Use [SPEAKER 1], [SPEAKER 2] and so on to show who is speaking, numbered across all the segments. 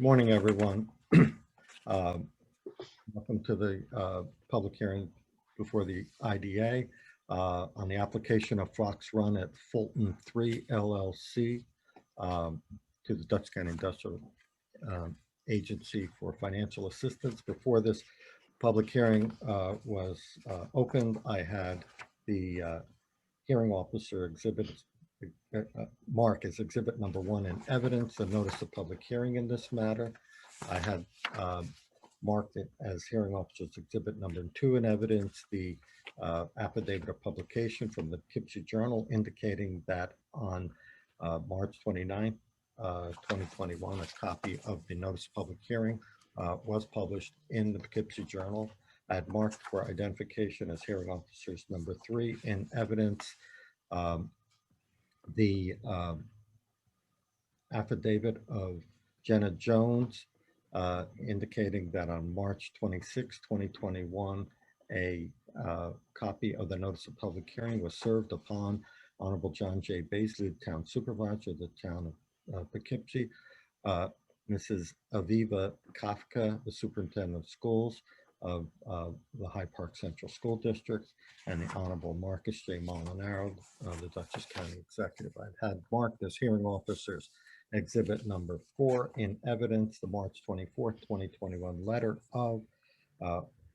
[SPEAKER 1] Good morning, everyone. Um, Welcome to the public hearing before the IDA on the application of Fox Run at Fulton 3 LLC to the Dutchess County Industrial Agency for financial assistance. Before this public hearing was opened, I had the hearing officer mark as exhibit number 1 in evidence, a notice of public hearing in this matter. I had marked it as hearing officer's exhibit number 2 in evidence, the affidavit of publication from the Poughkeepsie Journal indicating that on March 29th, 2021, a copy of the notice of public hearing was published in the Poughkeepsie Journal. I had marked for identification as hearing officers number 3 in evidence the affidavit of Jenna Jones indicating that on March 26, 2021, a copy of the notice of public hearing was served upon Honorable John J. Baisley, Town Supervisor of the Town of Poughkeepsie, Mrs. Aviva Kafka, the Superintendent of Schools of the Hyde Park Central School District, and the Honorable Marcus J. Molinaro, the Dutchess County Executive. I had marked as hearing officers exhibit number 4 in evidence, the March 24th, 2021 letter of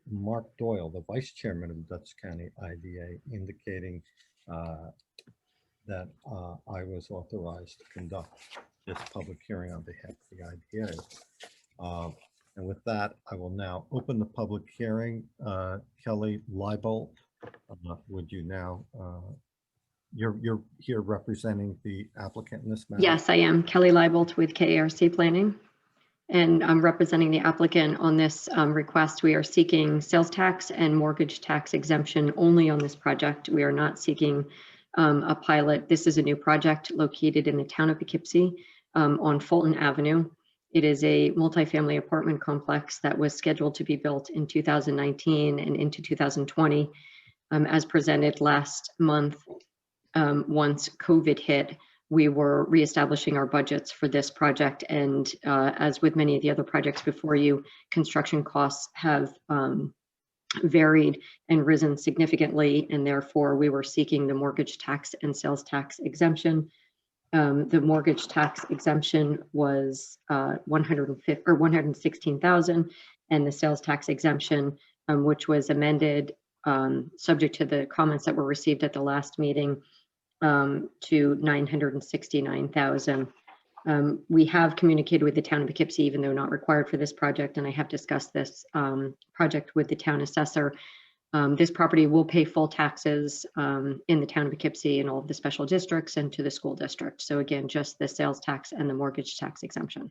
[SPEAKER 1] Mark Doyle, the Vice Chairman of the Dutchess County IDA, indicating that I was authorized to conduct this public hearing on behalf of the IDA. And with that, I will now open the public hearing. Kelly Leibold, would you now, you're here representing the applicant in this matter?
[SPEAKER 2] Yes, I am Kelly Leibold with KARC Planning, and I'm representing the applicant on this request. We are seeking sales tax and mortgage tax exemption only on this project. We are not seeking a pilot. This is a new project located in the town of Poughkeepsie on Fulton Avenue. It is a multifamily apartment complex that was scheduled to be built in 2019 and into 2020. As presented last month, once COVID hit, we were reestablishing our budgets for this project. And as with many of the other projects before you, construction costs have varied and risen significantly. And therefore, we were seeking the mortgage tax and sales tax exemption. The mortgage tax exemption was $116,000, and the sales tax exemption, which was amended subject to the comments that were received at the last meeting, to $969,000. We have communicated with the town of Poughkeepsie, even though not required for this project, and I have discussed this project with the town assessor. This property will pay full taxes in the town of Poughkeepsie and all of the special districts and to the school district. So again, just the sales tax and the mortgage tax exemption.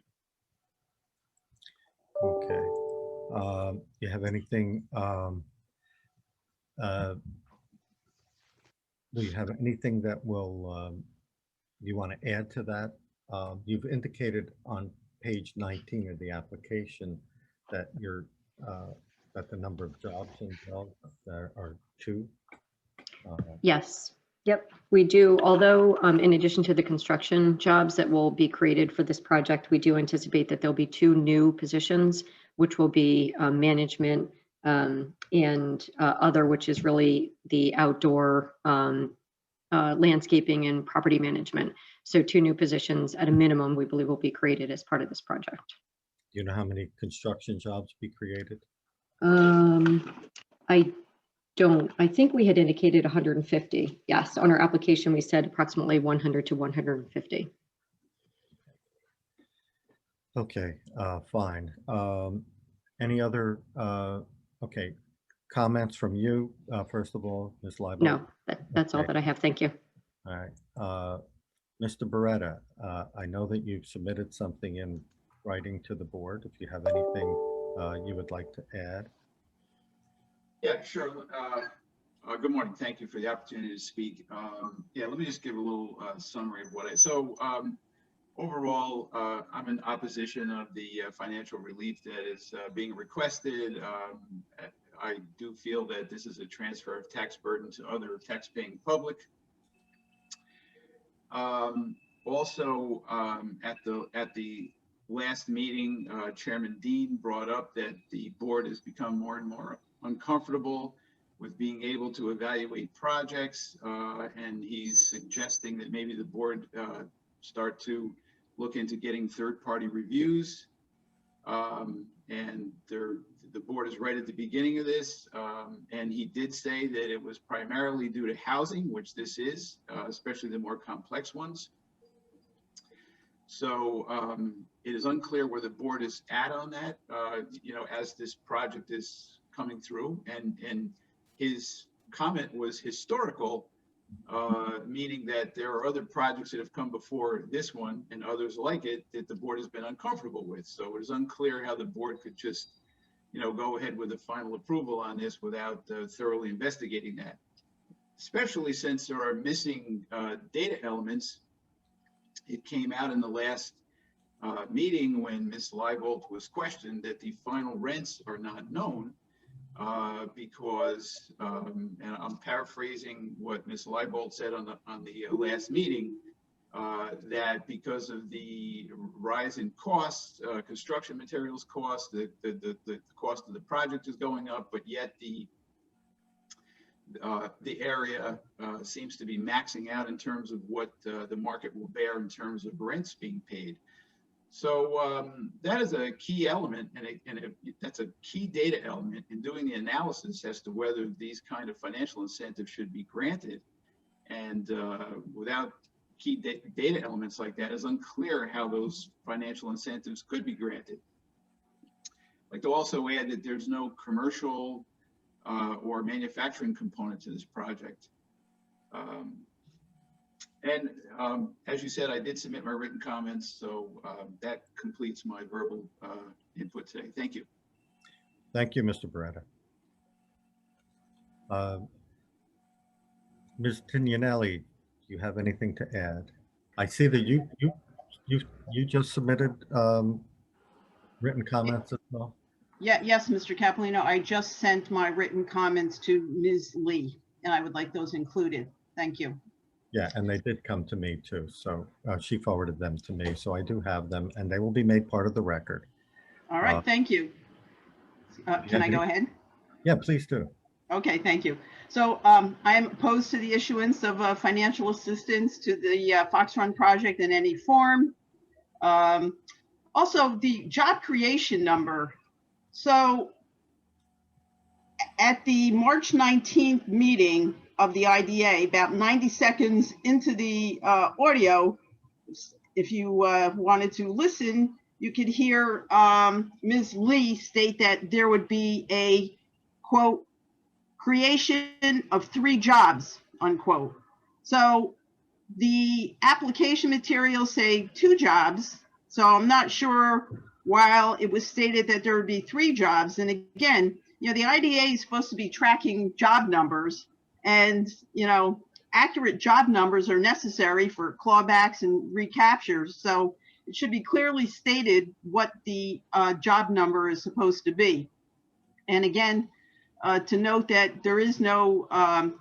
[SPEAKER 1] Okay. You have anything? Do you have anything that will you want to add to that? You've indicated on page 19 of the application that you're that the number of jobs involved are 2.
[SPEAKER 2] Yes. Yep, we do. Although in addition to the construction jobs that will be created for this project, we do anticipate that there'll be 2 new positions, which will be management and other, which is really the outdoor landscaping and property management. So 2 new positions at a minimum, we believe, will be created as part of this project.
[SPEAKER 1] Do you know how many construction jobs be created?
[SPEAKER 2] I don't. I think we had indicated 150. Yes, on our application we said approximately 100 to 150.
[SPEAKER 1] Okay, fine. Any other okay comments from you? First of all, Ms. Leibold?
[SPEAKER 2] No, that's all that I have. Thank you.
[SPEAKER 1] All right, Mr. Beretta, I know that you've submitted something in writing to the board. If you have anything you would like to add.
[SPEAKER 3] Yeah, sure. Good morning. Thank you for the opportunity to speak. Yeah, let me just give a little summary of what overall, I'm in opposition of the financial relief that is being requested. I do feel that this is a transfer of tax burden to other tax-paying public. Also, at the last meeting, Chairman Dean brought up that the board has become more and more uncomfortable with being able to evaluate projects, and he's suggesting that maybe the board start to look into getting third-party reviews. And the board is right at the beginning of this, and he did say that it was primarily due to housing, which this is, especially the more complex ones. So it is unclear where the board is at on that, as this project is coming through. And his comment was historical, meaning that there are other projects that have come before this one and others like it that the board has been uncomfortable with. So it is unclear how the board could just, go ahead with a final approval on this without thoroughly investigating that, especially since there are missing data elements. It came out in the last meeting when Ms. Leibold was questioned that the final rents are not known because, and I'm paraphrasing what Ms. Leibold said on the last meeting, that because of the rise in costs, construction materials costs, the cost of the project is going up, but yet the area seems to be maxing out in terms of what the market will bear in terms of rents being paid. So that is a key element, and that's a key data element in doing the analysis as to whether these kind of financial incentives should be granted. And without key data elements like that, it's unclear how those financial incentives could be granted. I'd like to also add that there's no commercial or manufacturing component to this project. And as you said, I did submit my written comments, so that completes my verbal input today. Thank you.
[SPEAKER 1] Thank you, Mr. Beretta. Ms. Tignanelli, do you have anything to add? I see that you just submitted written comments as well.
[SPEAKER 4] Yeah, yes, Mr. Capolino, I just sent my written comments to Ms. Lee, and I would like those included. Thank you.
[SPEAKER 1] Yeah, and they did come to me too. So she forwarded them to me. So I do have them, and they will be made part of the record.
[SPEAKER 4] All right, thank you. Can I go ahead?
[SPEAKER 1] Yeah, please do.
[SPEAKER 4] Okay, thank you. So I am opposed to the issuance of financial assistance to the Fox Run project in any form. Also, the job creation number. So at the March 19th meeting of the IDA, about 90 seconds into the audio, if you wanted to listen, you could hear Ms. Lee state that there would be a, quote, creation of 3 jobs, unquote. So the application materials say 2 jobs. So I'm not sure, while it was stated that there would be 3 jobs. And again, the IDA is supposed to be tracking job numbers, and, accurate job numbers are necessary for clawbacks and recaptures. So it should be clearly stated what the job number is supposed to be. And again, to note that there is no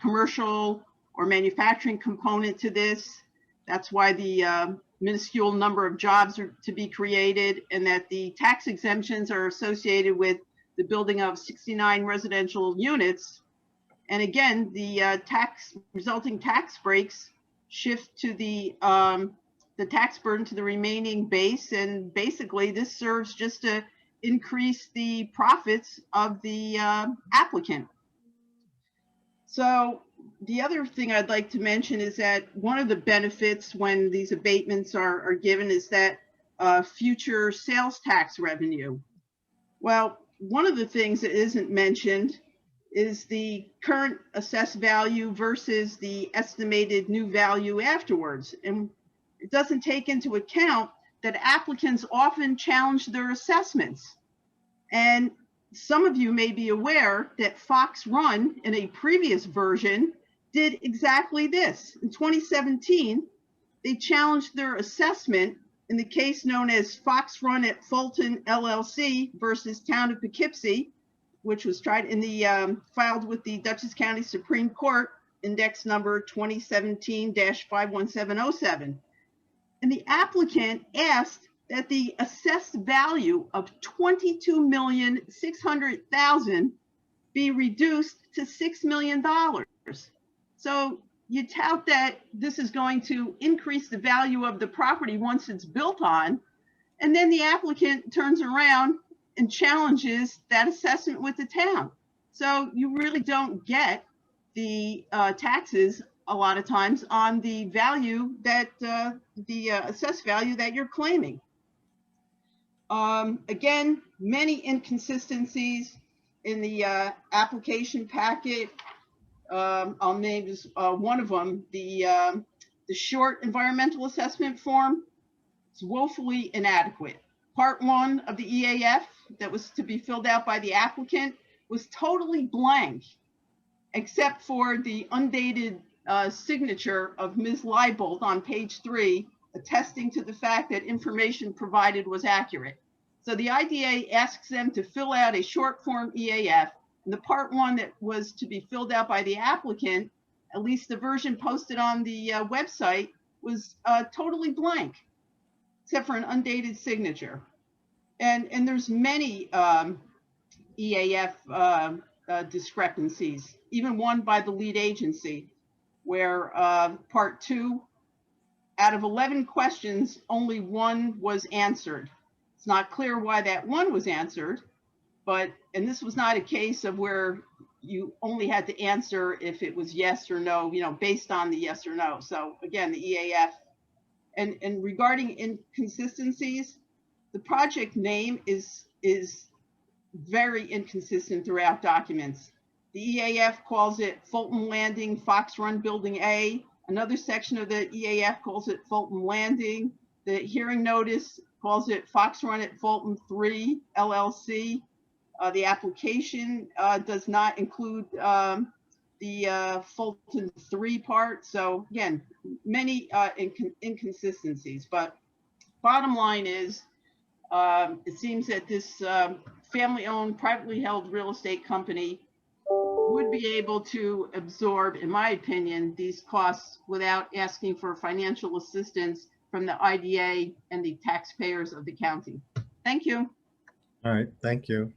[SPEAKER 4] commercial or manufacturing component to this. That's why the minuscule number of jobs are to be created, and that the tax exemptions are associated with the building of 69 residential units. And again, the resulting tax breaks shift to the tax burden to the remaining base, and basically this serves just to increase the profits of the applicant. So the other thing I'd like to mention is that one of the benefits when these abatements are given is that future sales tax revenue. Well, one of the things that isn't mentioned is the current assessed value versus the estimated new value afterwards. And it doesn't take into account that applicants often challenge their assessments. And some of you may be aware that Fox Run, in a previous version, did exactly this. In 2017, they challenged their assessment in the case known as Fox Run at Fulton LLC versus Town of Poughkeepsie, which was tried in the filed with the Dutchess County Supreme Court, index number 2017-51707. And the applicant asked that the assessed value of $22,600,000 be reduced to $6 million. So you tout that this is going to increase the value of the property once it's built on, and then the applicant turns around and challenges that assessment with the town. So you really don't get the taxes a lot of times on the value that the assessed value that you're claiming. Again, many inconsistencies in the application packet. I'll name just one of them. The short environmental assessment form is woefully inadequate. Part 1 of the EAF that was to be filled out by the applicant was totally blank, except for the undated signature of Ms. Leibold on page 3, attesting to the fact that information provided was accurate. So the IDA asks them to fill out a short form EAF, and the part 1 that was to be filled out by the applicant, at least the version posted on the website, was totally blank, except for an undated signature. And there's many EAF discrepancies, even one by the lead agency, where part 2, out of 11 questions, only 1 was answered. It's not clear why that 1 was answered, and this was not a case of where you only had to answer if it was yes or no, based on the yes or no. So again, the EAF. And regarding inconsistencies, the project name is very inconsistent throughout documents. The EAF calls it Fulton Landing Fox Run Building A. Another section of the EAF calls it Fulton Landing. The hearing notice calls it Fox Run at Fulton 3 LLC. The application does not include the Fulton 3 part. So again, many inconsistencies. But bottom line is, it seems that this family-owned, privately held real estate company would be able to absorb, in my opinion, these costs without asking for financial assistance from the IDA and the taxpayers of the county. Thank you.
[SPEAKER 1] All right, thank you.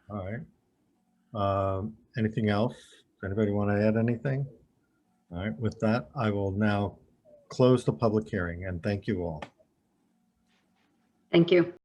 [SPEAKER 1] All right. Anything else? Does anybody want to add anything? All right, with that, I will now close the public hearing and thank you all.
[SPEAKER 2] Thank you.